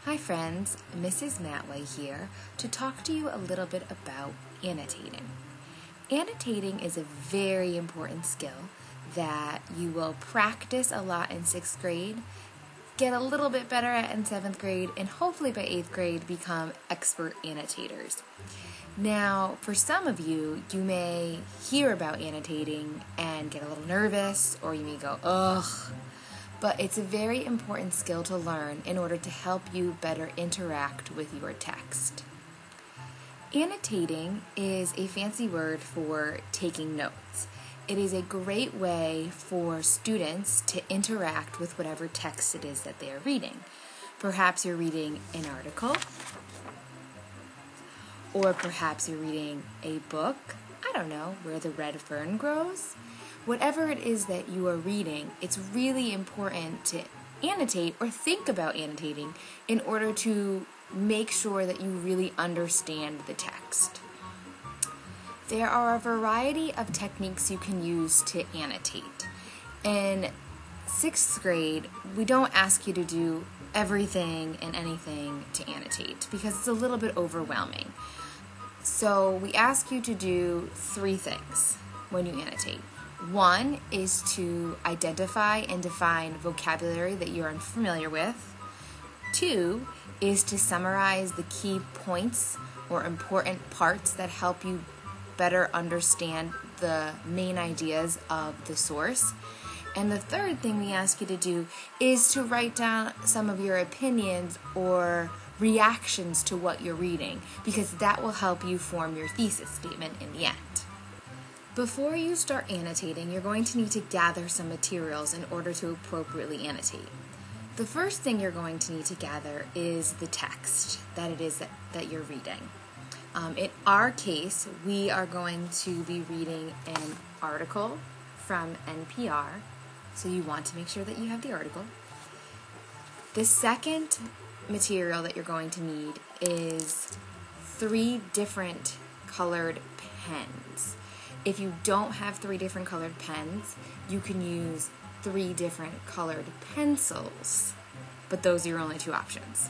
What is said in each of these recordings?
Hi friends, Mrs. Matway here to talk to you a little bit about annotating. Annotating is a very important skill that you will practice a lot in 6th grade, get a little bit better at in 7th grade, and hopefully by 8th grade become expert annotators. Now, for some of you, you may hear about annotating and get a little nervous, or you may go, ugh. But it's a very important skill to learn in order to help you better interact with your text. Annotating is a fancy word for taking notes. It is a great way for students to interact with whatever text it is that they are reading. Perhaps you're reading an article, or perhaps you're reading a book, I don't know, Where the Red Fern Grows. Whatever it is that you are reading, it's really important to annotate or think about annotating in order to make sure that you really understand the text. There are a variety of techniques you can use to annotate. In 6th grade, we don't ask you to do everything and anything to annotate because it's a little bit overwhelming. So we ask you to do 3 things when you annotate. 1 is to identify and define vocabulary that you're unfamiliar with. 2 is to summarize the key points or important parts that help you better understand the main ideas of the source. And the 3rd thing we ask you to do is to write down some of your opinions or reactions to what you're reading, because that will help you form your thesis statement in the end. Before you start annotating, you're going to need to gather some materials in order to appropriately annotate. The first thing you're going to need to gather is the text that it is that you're reading. In our case, we are going to be reading an article from NPR, so you want to make sure that you have the article. The second material that you're going to need is 3 different colored pens. If you don't have 3 different colored pens, you can use 3 different colored pencils, but those are your only 2 options.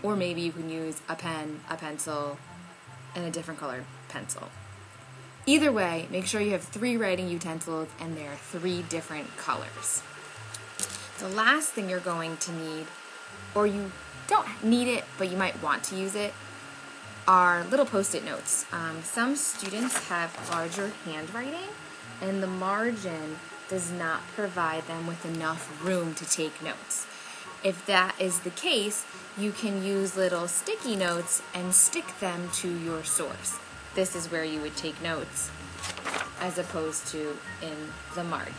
Or maybe you can use a pen, a pencil, and a different colored pencil. Either way, make sure you have 3 writing utensils and they're 3 different colors. The last thing you're going to need, or you don't need it, but you might want to use it, are little post-it notes. Some students have larger handwriting, and the margin does not provide them with enough room to take notes. If that is the case, you can use little sticky notes and stick them to your source. This is where you would take notes, as opposed to in the margin.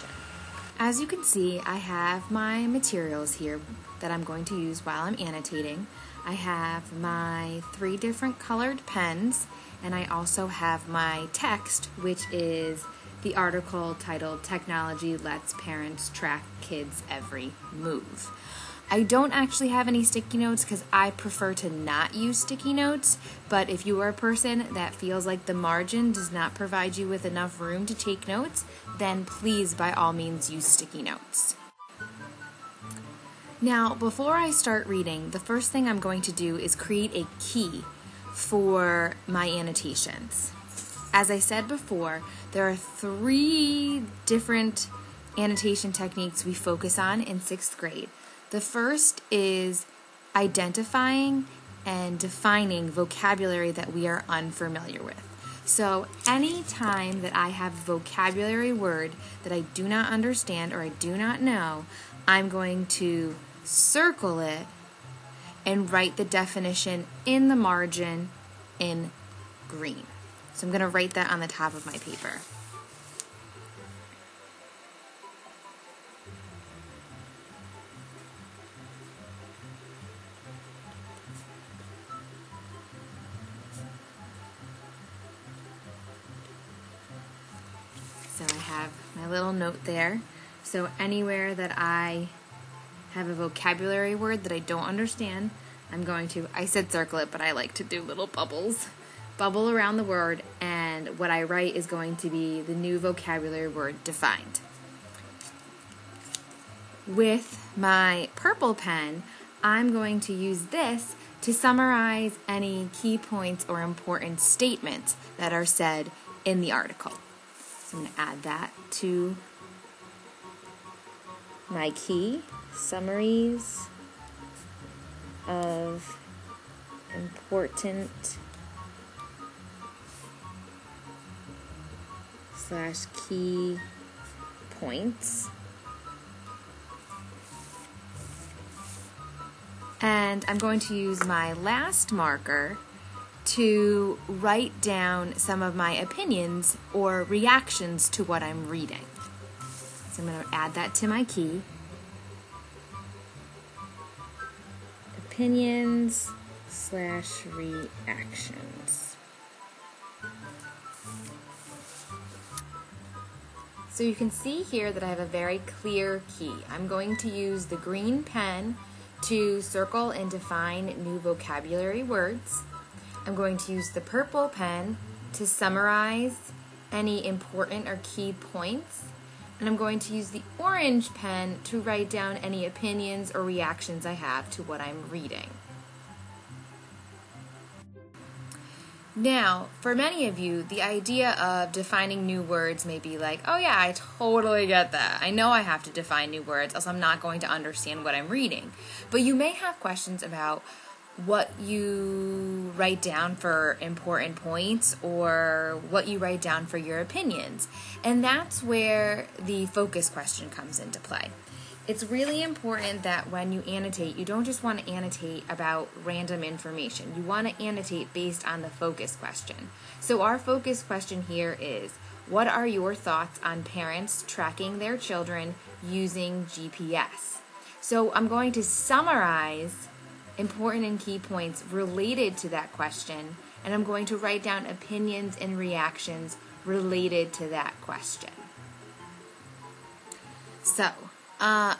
As you can see, I have my materials here that I'm going to use while I'm annotating. I have my 3 different colored pens, and I also have my text, which is the article titled "Technology Lets Parents Track Kids' Every Move." I don't actually have any sticky notes because I prefer to not use sticky notes, but if you are a person that feels like the margin does not provide you with enough room to take notes, then please by all means use sticky notes. Now, before I start reading, the first thing I'm going to do is create a key for my annotations. As I said before, there are 3 different annotation techniques we focus on in 6th grade. The first is identifying and defining vocabulary that we are unfamiliar with. So any time that I have a vocabulary word that I do not understand or I do not know, I'm going to circle it and write the definition in the margin in green. So I'm going to write that on the top of my paper. So I have my little note there. So anywhere that I have a vocabulary word that I don't understand, I'm going to, I said circle it, but I like to do little bubbles. Bubble around the word, and what I write is going to be the new vocabulary word defined. With my purple pen, I'm going to use this to summarize any key points or important statements that are said in the article. So I'm going to add that to my key, summaries of important / key points. And I'm going to use my last marker to write down some of my opinions or reactions to what I'm reading. So I'm going to add that to my key. Opinions / reactions. So you can see here that I have a very clear key. I'm going to use the green pen to circle and define new vocabulary words. I'm going to use the purple pen to summarize any important or key points. And I'm going to use the orange pen to write down any opinions or reactions I have to what I'm reading. Now, for many of you, the idea of defining new words may be like, oh yeah, I totally get that. I know I have to define new words, else I'm not going to understand what I'm reading. But you may have questions about what you write down for important points or what you write down for your opinions. And that's where the focus question comes into play. It's really important that when you annotate, you don't just want to annotate about random information. You want to annotate based on the focus question. So our focus question here is, what are your thoughts on parents tracking their children using GPS? So I'm going to summarize important and key points related to that question, and I'm going to write down opinions and reactions related to that question. So,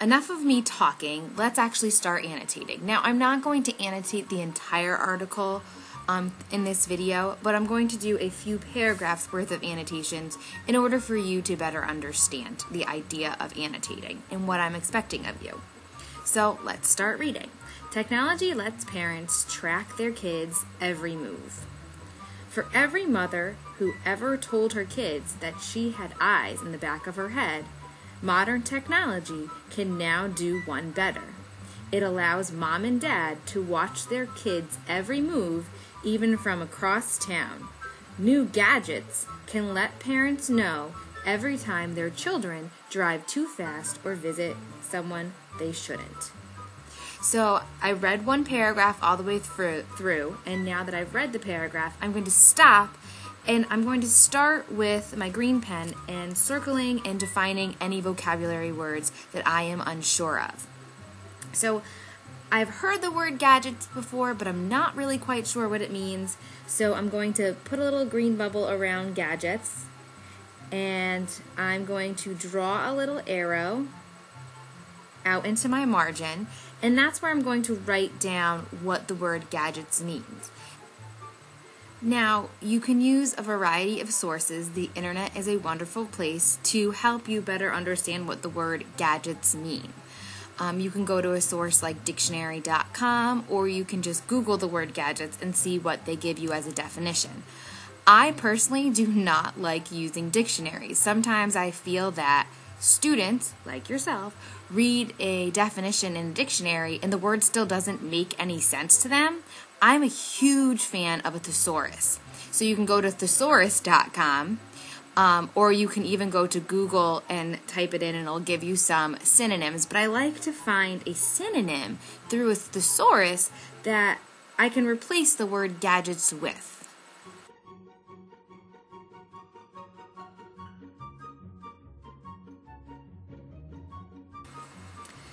enough of me talking. Let's actually start annotating. Now, I'm not going to annotate the entire article in this video, but I'm going to do a few paragraphs worth of annotations in order for you to better understand the idea of annotating and what I'm expecting of you. So, let's start reading. Technology lets parents track their kids' every move. For every mother who ever told her kids that she had eyes in the back of her head, modern technology can now do one better. It allows mom and dad to watch their kids' every move, even from across town. New gadgets can let parents know every time their children drive too fast or visit someone they shouldn't. So I read one paragraph all the way through, and now that I've read the paragraph, I'm going to stop. And I'm going to start with my green pen and circling and defining any vocabulary words that I am unsure of. So I've heard the word gadgets before, but I'm not really quite sure what it means. So I'm going to put a little green bubble around gadgets, and I'm going to draw a little arrow out into my margin, and that's where I'm going to write down what the word gadgets means. Now, you can use a variety of sources. The internet is a wonderful place to help you better understand what the word gadgets mean. You can go to a source like dictionary.com, or you can just Google the word gadgets and see what they give you as a definition. I personally do not like using dictionaries. Sometimes I feel that students, like yourself, read a definition in a dictionary and the word still doesn't make any sense to them. I'm a huge fan of a thesaurus. So you can go to thesaurus.com, or you can even go to Google and type it in and it'll give you some synonyms. But I like to find a synonym through a thesaurus that I can replace the word gadgets with.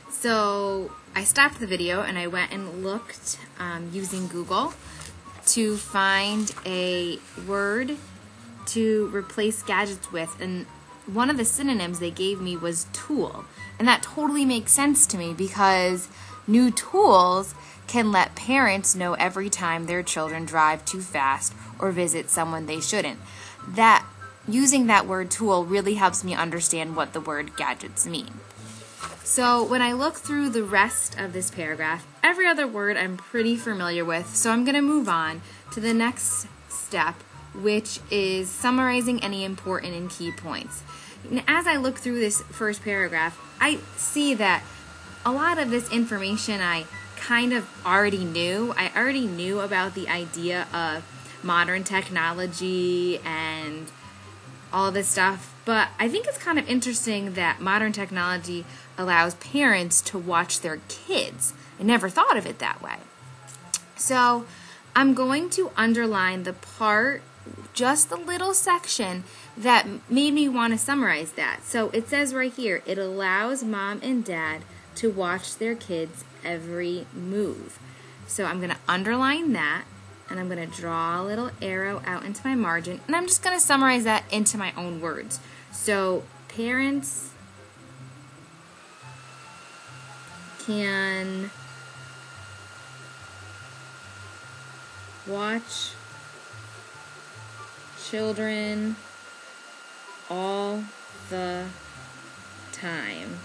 So I stopped the video and I went and looked using Google to find a word to replace gadgets with, and one of the synonyms they gave me was tool. And that totally makes sense to me because new tools can let parents know every time their children drive too fast or visit someone they shouldn't. Using that word tool really helps me understand what the word gadgets mean. So when I look through the rest of this paragraph, every other word I'm pretty familiar with, so I'm going to move on to the next step, which is summarizing any important and key points. And as I look through this first paragraph, I see that a lot of this information I kind of already knew. I already knew about the idea of modern technology and all this stuff, but I think it's kind of interesting that modern technology allows parents to watch their kids. I never thought of it that way. So I'm going to underline the part, just the little section that made me want to summarize that. So it says right here, it allows mom and dad to watch their kids' every move. So I'm going to underline that, and I'm going to draw a little arrow out into my margin, and I'm just going to summarize that into my own words. So parents can watch children all the time.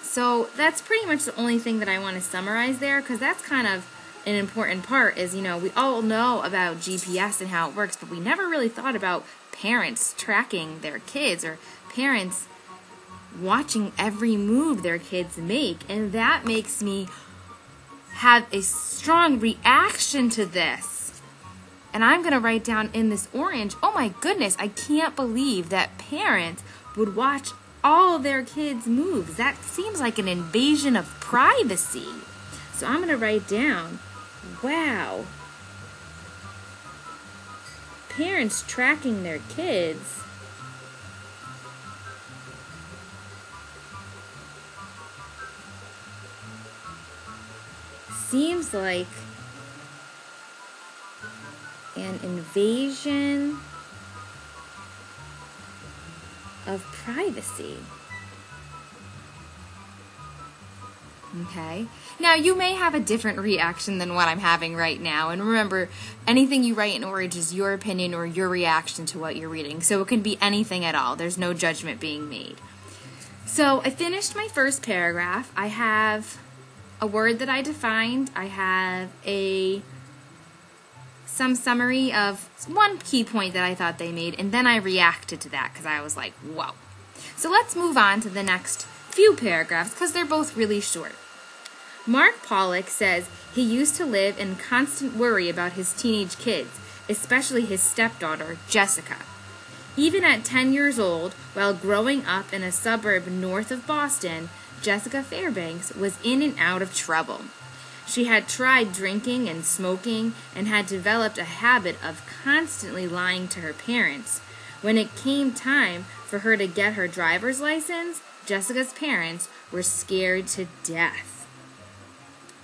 So that's pretty much the only thing that I want to summarize there, because that's kind of an important part is, we all know about GPS and how it works, but we never really thought about parents tracking their kids or parents watching every move their kids make. And that makes me have a strong reaction to this. And I'm going to write down in this orange, oh my goodness, I can't believe that parents would watch all their kids' moves. That seems like an invasion of privacy. So I'm going to write down, wow, parents tracking their kids seems like an invasion of privacy. Okay. Now, you may have a different reaction than what I'm having right now. And remember, anything you write in orange is your opinion or your reaction to what you're reading. So it can be anything at all. There's no judgment being made. So I finished my first paragraph. I have a word that I defined. I have some summary of one key point that I thought they made, and then I reacted to that because I was like, whoa. So let's move on to the next few paragraphs because they're both really short. Mark Pollock says he used to live in constant worry about his teenage kids, especially his stepdaughter, Jessica. Even at 10 years old, while growing up in a suburb north of Boston, Jessica Fairbanks was in and out of trouble. She had tried drinking and smoking and had developed a habit of constantly lying to her parents. When it came time for her to get her driver's license, Jessica's parents were scared to death.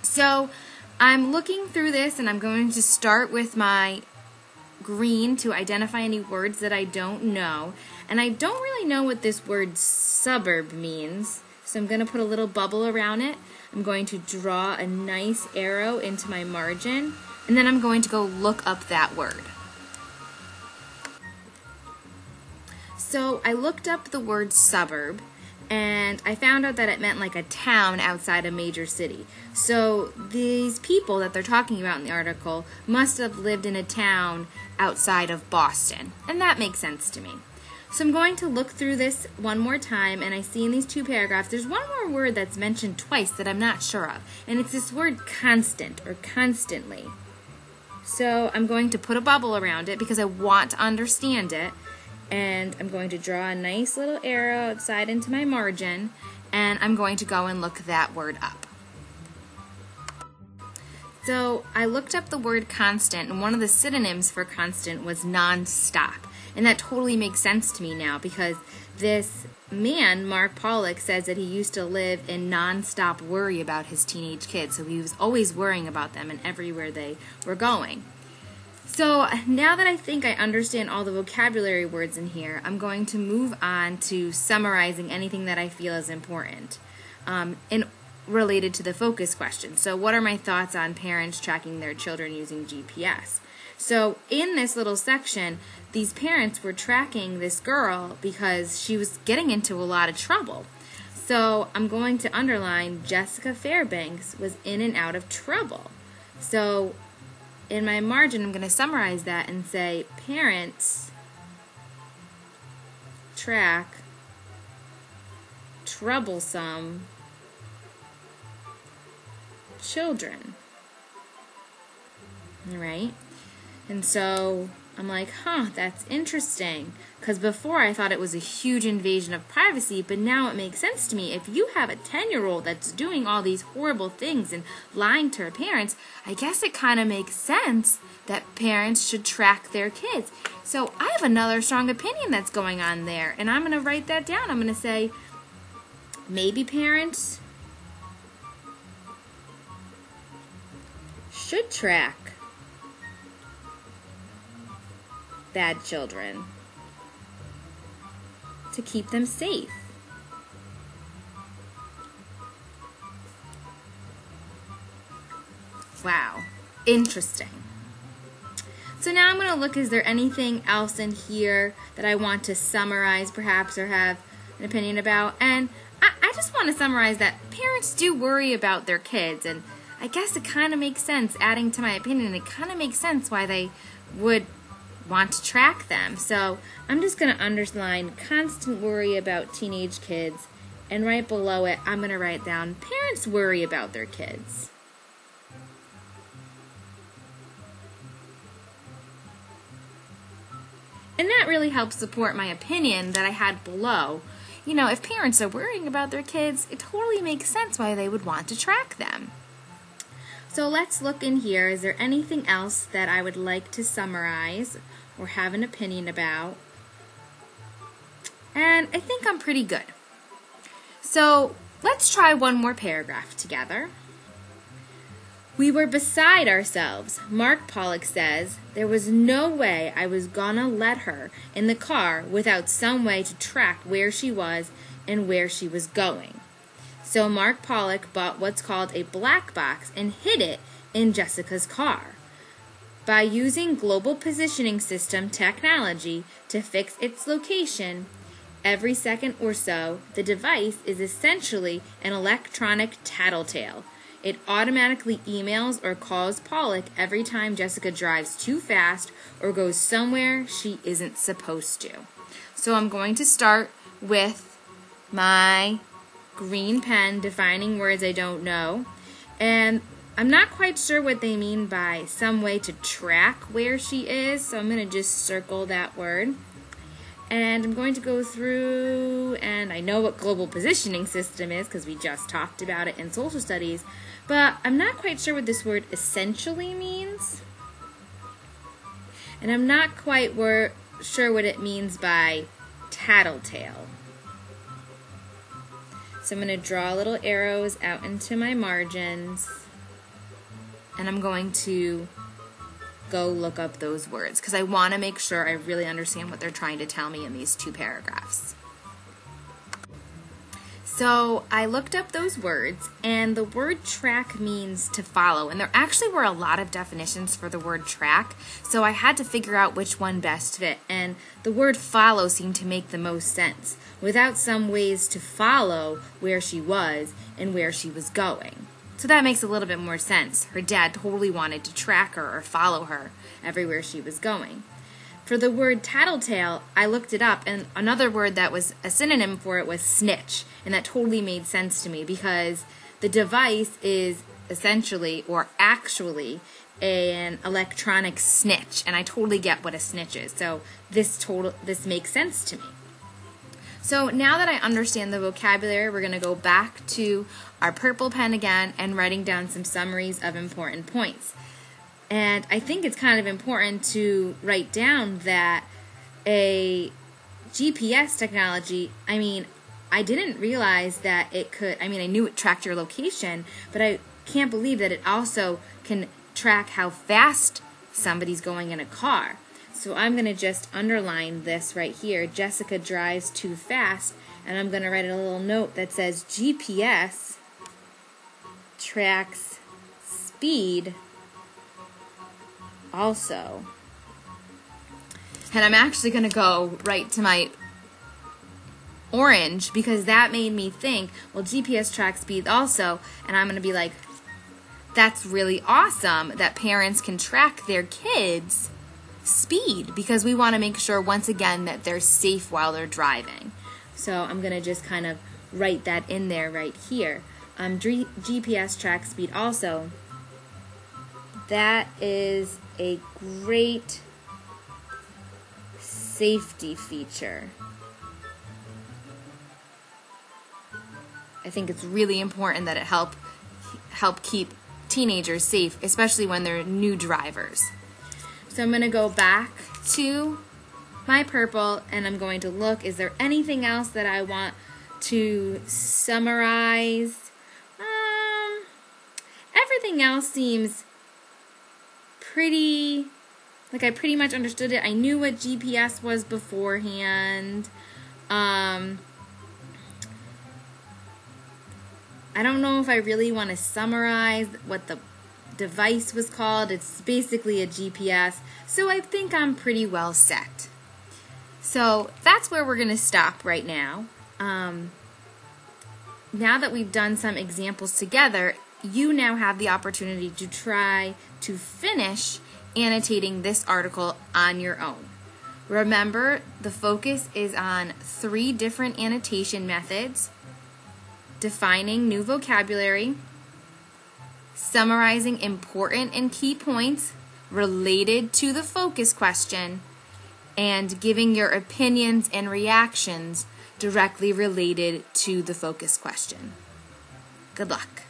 So I'm looking through this, and I'm going to start with my green to identify any words that I don't know. And I don't really know what this word suburb means, so I'm going to put a little bubble around it. I'm going to draw a nice arrow into my margin, and then I'm going to go look up that word. So I looked up the word suburb, and I found out that it meant like a town outside a major city. So these people that they're talking about in the article must have lived in a town outside of Boston, and that makes sense to me. So I'm going to look through this one more time, and I see in these two paragraphs, there's one more word that's mentioned twice that I'm not sure of, and it's this word constant or constantly. So I'm going to put a bubble around it because I want to understand it, and I'm going to draw a nice little arrow outside into my margin, and I'm going to go and look that word up. So I looked up the word constant, and one of the synonyms for constant was non-stop. And that totally makes sense to me now because this man, Mark Pollock, says that he used to live in non-stop worry about his teenage kids. So he was always worrying about them and everywhere they were going. So now that I think I understand all the vocabulary words in here, I'm going to move on to summarizing anything that I feel is important and related to the focus question. So what are my thoughts on parents tracking their children using GPS? So in this little section, these parents were tracking this girl because she was getting into a lot of trouble. So I'm going to underline Jessica Fairbanks was in and out of trouble. So in my margin, I'm going to summarize that and say parents track troublesome children. All right? And so I'm like, that's interesting. Because before I thought it was a huge invasion of privacy, but now it makes sense to me. If you have a 10-year-old that's doing all these horrible things and lying to her parents, I guess it kind of makes sense that parents should track their kids. So I have another strong opinion that's going on there, and I'm going to write that down. I'm going to say, maybe parents should track bad children to keep them safe. Wow, interesting. So now I'm going to look, is there anything else in here that I want to summarize perhaps or have an opinion about? And I just want to summarize that parents do worry about their kids, and I guess it kind of makes sense, adding to my opinion, it kind of makes sense why they would want to track them. So I'm just going to underline constant worry about teenage kids, and right below it I'm going to write down parents worry about their kids. And that really helps support my opinion that I had below. You know, if parents are worrying about their kids, it totally makes sense why they would want to track them. So let's look in here. Is there anything else that I would like to summarize or have an opinion about? And I think I'm pretty good. So let's try one more paragraph together. We were beside ourselves. Mark Pollock says, there was no way I was gonna let her in the car without some way to track where she was and where she was going. So Mark Pollock bought what's called a black box and hid it in Jessica's car. By using global positioning system technology to fix its location, every second or so, the device is essentially an electronic tattletale. It automatically emails or calls Pollock every time Jessica drives too fast or goes somewhere she isn't supposed to. So I'm going to start with my green pen defining words I don't know. And I'm not quite sure what they mean by some way to track where she is, so I'm going to just circle that word. And I'm going to go through, and I know what global positioning system is because we just talked about it in social studies, but I'm not quite sure what this word essentially means. And I'm not quite sure what it means by tattletale. So I'm going to draw little arrows out into my margins, and I'm going to go look up those words because I want to make sure I really understand what they're trying to tell me in these two paragraphs. So I looked up those words, and the word track means to follow, and there actually were a lot of definitions for the word track, so I had to figure out which one best fit, and the word follow seemed to make the most sense, without some ways to follow where she was and where she was going. So that makes a little bit more sense. Her dad totally wanted to track her or follow her everywhere she was going. For the word tattletale, I looked it up, and another word that was a synonym for it was snitch, and that totally made sense to me because the device is essentially or actually an electronic snitch, and I totally get what a snitch is. So this makes sense to me. So now that I understand the vocabulary, we're going to go back to our purple pen again and writing down some summaries of important points. And I think it's kind of important to write down that a GPS technology, I didn't realize that it could, I knew it tracked your location, but I can't believe that it also can track how fast somebody's going in a car. So I'm going to just underline this right here. Jessica drives too fast, and I'm going to write a little note that says GPS tracks speed also. And I'm actually going to go right to my orange because that made me think, well, GPS tracks speed also, and I'm going to be like, that's really awesome that parents can track their kids' speed because we want to make sure, once again, that they're safe while they're driving. So I'm going to just kind of write that in there right here. GPS track speed also. That is a great safety feature. I think it's really important that it help keep teenagers safe, especially when they're new drivers. So I'm going to go back to my purple and I'm going to look, is there anything else that I want to summarize? Everything else seems pretty, like I pretty much understood it. I knew what GPS was beforehand. I don't know if I really want to summarize what the device was called. It's basically a GPS. So I think I'm pretty well set. So that's where we're going to stop right now. Now that we've done some examples together, you now have the opportunity to try to finish annotating this article on your own. Remember, the focus is on 3 different annotation methods: defining new vocabulary, summarizing important and key points related to the focus question, and giving your opinions and reactions directly related to the focus question. Good luck.